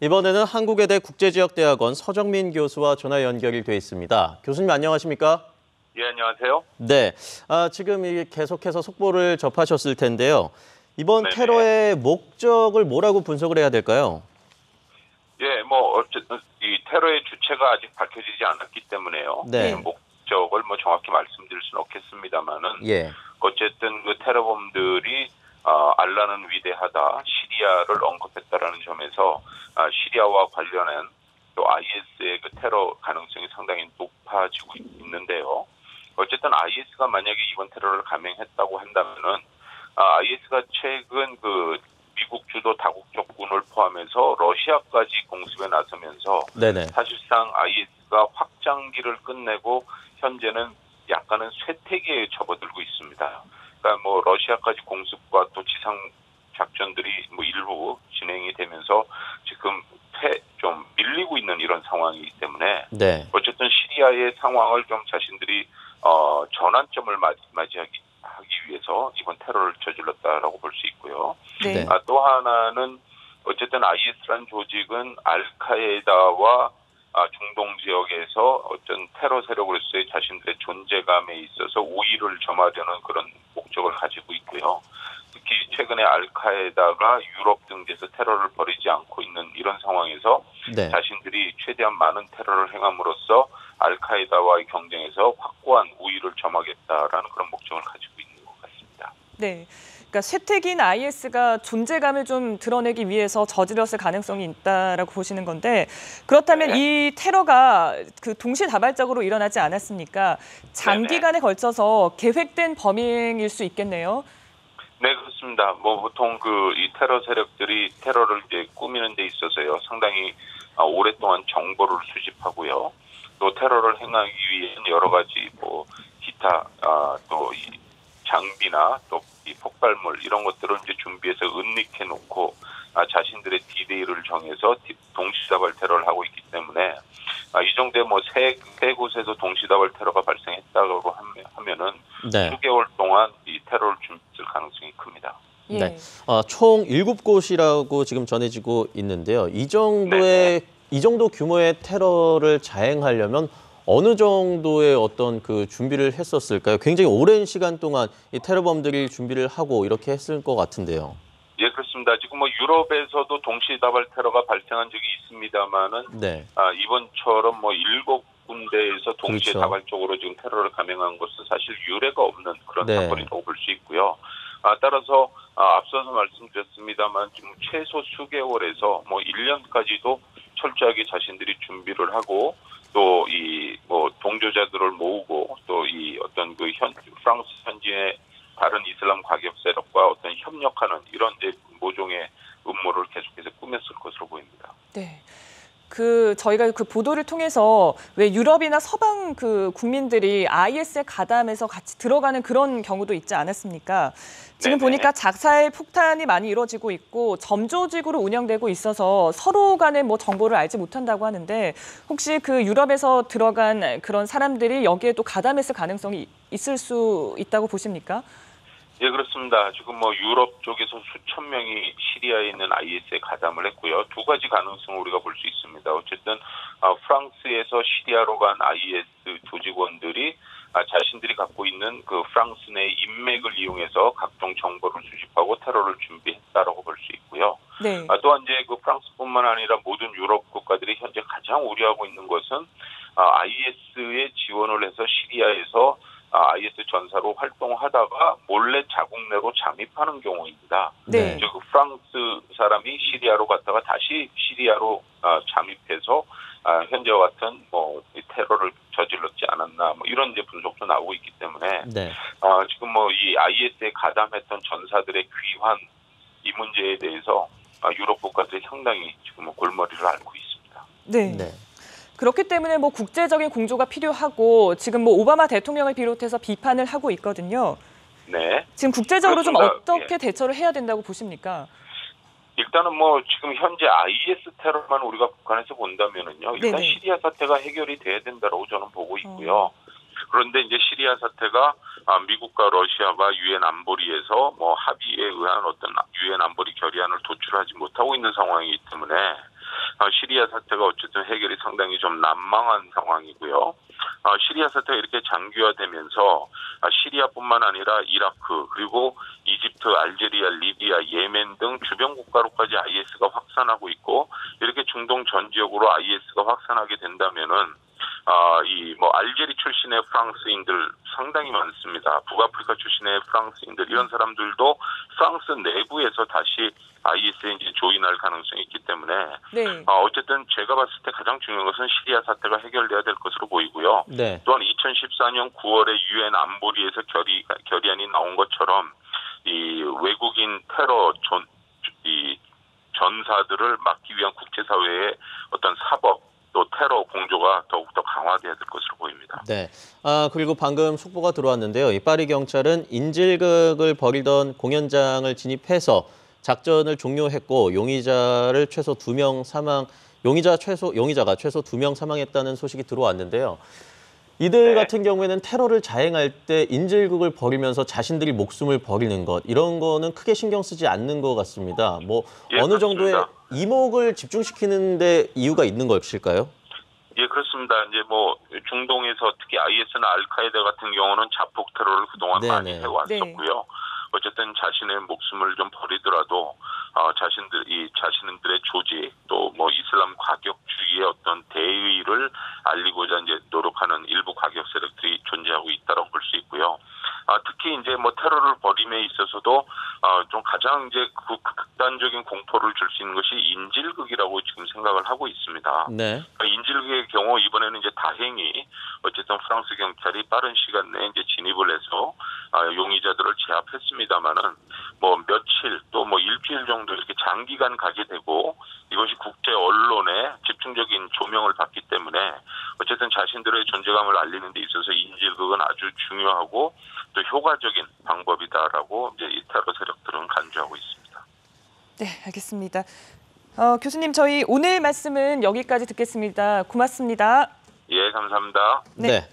이번에는 한국외대 국제지역대학원 서정민 교수와 전화 연결이 돼 있습니다. 교수님 안녕하십니까? 예, 안녕하세요. 네, 지금 계속해서 속보를 접하셨을 텐데요. 이번 네네. 테러의 목적을 뭐라고 분석을 해야 될까요? 예, 뭐 어쨌든 이 테러의 주체가 아직 밝혀지지 않았기 때문에요. 네. 목적을 뭐 정확히 말씀드릴 수는 없겠습니다만은 예. 어쨌든 그 테러범들이 알라는 위대하다, 시리아를 언급했다라는 점에서 시리아와 관련한 또 IS의 그 테러 가능성이 상당히 높아지고 있는데요. 어쨌든 IS가 만약에 이번 테러를 감행했다고 한다면은 IS가 최근 그 미국 주도 다국적군을 포함해서 러시아까지 공습에 나서면서 네네. 사실상 IS가 확장기를 끝내고 현재는 약간은 쇠퇴기에 접어들고 있습니다. 그러니까 뭐 러시아까지 공습과 또 지상 작전들이 뭐 일부 진행이 되면서 지금 좀 밀리고 있는 이런 상황이기 때문에 네. 어쨌든 시리아의 상황을 좀 자신들이 전환점을 맞이하기 위해서 이번 테러를 저질렀다라고 볼 수 있고요. 네. 또 하나는 어쨌든 IS라는 조직은 알카에다와 중동 지역에서 어떤 테러 세력으로서의 자신들의 존재감에 있어서 우위를 점하려는 그런 목적을 가지고 있고요. 특히 최근에 알카에다가 유럽 등지에서 테러를 벌이지 않고 있는 이런 상황에서 네. 자신들이 최대한 많은 테러를 행함으로써 알카에다와의 경쟁에서 확고한 우위를 점하겠다라는 그런 목적을 가지고 있는 것 같습니다. 네. 그러니까 쇠퇴기인 IS가 존재감을 좀 드러내기 위해서 저질렀을 가능성이 있다라고 보시는 건데, 그렇다면 이 테러가 그 동시다발적으로 일어나지 않았습니까? 장기간에 걸쳐서 계획된 범행일 수 있겠네요. 네, 그렇습니다. 뭐 보통 이 테러 세력들이 테러를 이제 꾸미는 데 있어서요, 상당히 오랫동안 정보를 수집하고요. 또 테러를 행하기 위해서는 여러 가지 뭐 기타 또 이 장비나 또 이 폭발물 이런 것들을 이제 준비해서 은닉해 놓고 자신들의 디데이를 정해서 동시다발 테러를 하고 있기 때문에 이 정도의 뭐 세 곳에서 동시다발 테러가 발생했다고 하면은 네. 수개월 동안 이 테러를 준비했을 가능성이 큽니다. 예. 네. 총 7곳이라고 지금 전해지고 있는데요. 이 정도 규모의 테러를 자행하려면 어느 정도의 어떤 그 준비를 했었을까요? 굉장히 오랜 시간 동안 이 테러범들이 준비를 하고 이렇게 했을 것 같은데요. 예, 그렇습니다. 지금 뭐 유럽에서도 동시다발 테러가 발생한 적이 있습니다만은 네. 이번처럼 뭐 7군데에서 동시에 그렇죠. 다발적으로 지금 테러를 감행한 것은 사실 유례가 없는 그런 네. 사건이라고 볼 수 있고요. 따라서 앞서서 말씀드렸습니다만 지금 최소 수개월에서 뭐 1년까지도 철저하게 자신들이 준비를 하고 또 이 뭐 동조자들을 모으고 또 이 어떤 그 프랑스 현지의 다른 이슬람 과격 세력과 어떤 협력하는 이런 이제 모종의 음모를 계속해서 꾸몄을 것으로 보입니다. 네. 저희가 그 보도를 통해서 왜 유럽이나 서방 그 국민들이 IS에 가담해서 같이 들어가는 그런 경우도 있지 않았습니까? 지금 네네. 보니까 작살 폭탄이 많이 이루어지고 있고 점조직으로 운영되고 있어서 서로 간의 뭐 정보를 알지 못한다고 하는데, 혹시 그 유럽에서 들어간 그런 사람들이 여기에 또 가담했을 가능성이 있을 수 있다고 보십니까? 예, 그렇습니다. 지금 뭐 유럽 쪽에서 수천 명이 시리아에 있는 IS에 가담을 했고요. 두 가지 가능성을 우리가 볼 수 있습니다. 어쨌든 프랑스에서 시리아로 간 IS 조직원들이 자신들이 갖고 있는 그 프랑스 내 인맥을 이용해서 각종 정보를 수집하고 테러를 준비했다라고 볼 수 있고요. 네. 또한 이제 그 프랑스뿐만 아니라 모든 유럽 국가들이 현재 가장 우려하고 있는 것은 IS에 지원을 해서 시리아에서 IS 전사로 활동하다가 몰래 자국 내로 잠입하는 경우입니다. 네. 즉 프랑스 사람이 시리아로 갔다가 다시 시리아로 잠입해서 현재와 같은 뭐 테러를 저질렀지 않았나 뭐 이런 이제 분석도 나오고 있기 때문에 네. 지금 뭐 이 IS에 가담했던 전사들의 귀환 이 문제에 대해서 유럽 국가들이 상당히 지금 골머리를 앓고 있습니다. 네. 네. 그렇기 때문에 뭐 국제적인 공조가 필요하고 지금 뭐 오바마 대통령을 비롯해서 비판을 하고 있거든요. 네. 지금 국제적으로 좀 그렇습니다. 어떻게 대처를 해야 된다고 보십니까? 일단은 뭐 지금 현재 IS 테러만 우리가 북한에서 본다면은요. 일단 네네. 시리아 사태가 해결이 돼야 된다라고 저는 보고 있고요. 그런데 이제 시리아 사태가 미국과 러시아가 유엔 안보리에서 뭐 합의에 의한 어떤 유엔 안보리 결의안을 도출하지 못하고 있는 상황이기 때문에 시리아 사태가 어쨌든 해결이 상당히 좀 난망한 상황이고요. 시리아 사태가 이렇게 장기화되면서 시리아뿐만 아니라 이라크 그리고 이집트, 알제리아, 리비아, 예멘 등 주변 국가로까지 IS가 확산하고 있고 이렇게 중동 전 지역으로 IS가 확산하게 된다면은 알제리 출신의 프랑스인들 상당히 많습니다. 북아프리카 출신의 프랑스인들 이런 사람들도 프랑스 내부에서 다시 IS에 이제 조인할 가능성이 있기 때문에 네. 어쨌든 제가 봤을 때 가장 중요한 것은 시리아 사태가 해결돼야 될 것으로 보이고요. 네. 또한 2014년 9월에 유엔 안보리에서 결의안이 나온 것처럼 이 외국인 테러 전사들을 막기 위한 국제사회의 어떤 사법 또 테러 공조가 더욱더 강화돼야 될 것으로 보입니다. 네. 그리고 방금 속보가 들어왔는데요. 이 파리 경찰은 인질극을 벌이던 공연장을 진입해서 작전을 종료했고 용의자가 최소 2명 사망했다는 소식이 들어왔는데요. 이들 같은 경우에는 테러를 자행할 때 인질극을 벌이면서 자신들이 목숨을 버리는 것 이런 거는 크게 신경 쓰지 않는 것 같습니다. 예, 어느 정도의 그렇습니다. 이목을 집중시키는 데 이유가 있는 것일까요? 예, 그렇습니다. 이제 중동에서 특히 IS나 알카에다 같은 경우는 자폭 테러를 그동안 네네. 많이 해왔었고요. 어쨌든 자신의 목숨을 좀 버리더라도 자신들의 조직 또 이슬람 과격주의의 어떤 대의를 알리고자 이제 노력하는 일부 과격 세력들이 존재하고 있다고 볼 수 있고요. 특히 이제 테러를 벌임에 있어서도 좀 가장 이제 극단적인 공포를 줄 수 있는 것이 인질극이라고 지금 생각을 하고 있습니다. 네. 인질극의 경우 이번에는 이제 다행히 어쨌든 프랑스 경찰이 빠른 시간 내에 이제 진입을 해서 용의자들을 제압했습니다만은 며칠 또 일주일 정도 이렇게 장기간 가게 되고 이것이 국제 언론의 집중적인 조명을 받기 때문에 어쨌든 자신들의 존재감을 알리는 데 있어서 인질극은 아주 중요하고 또 효과적인 방법이다라고 이제 이 테러 세력들은 간주하고 있습니다. 네, 알겠습니다. 교수님, 저희 오늘 말씀은 여기까지 듣겠습니다. 고맙습니다. 예, 감사합니다. 네.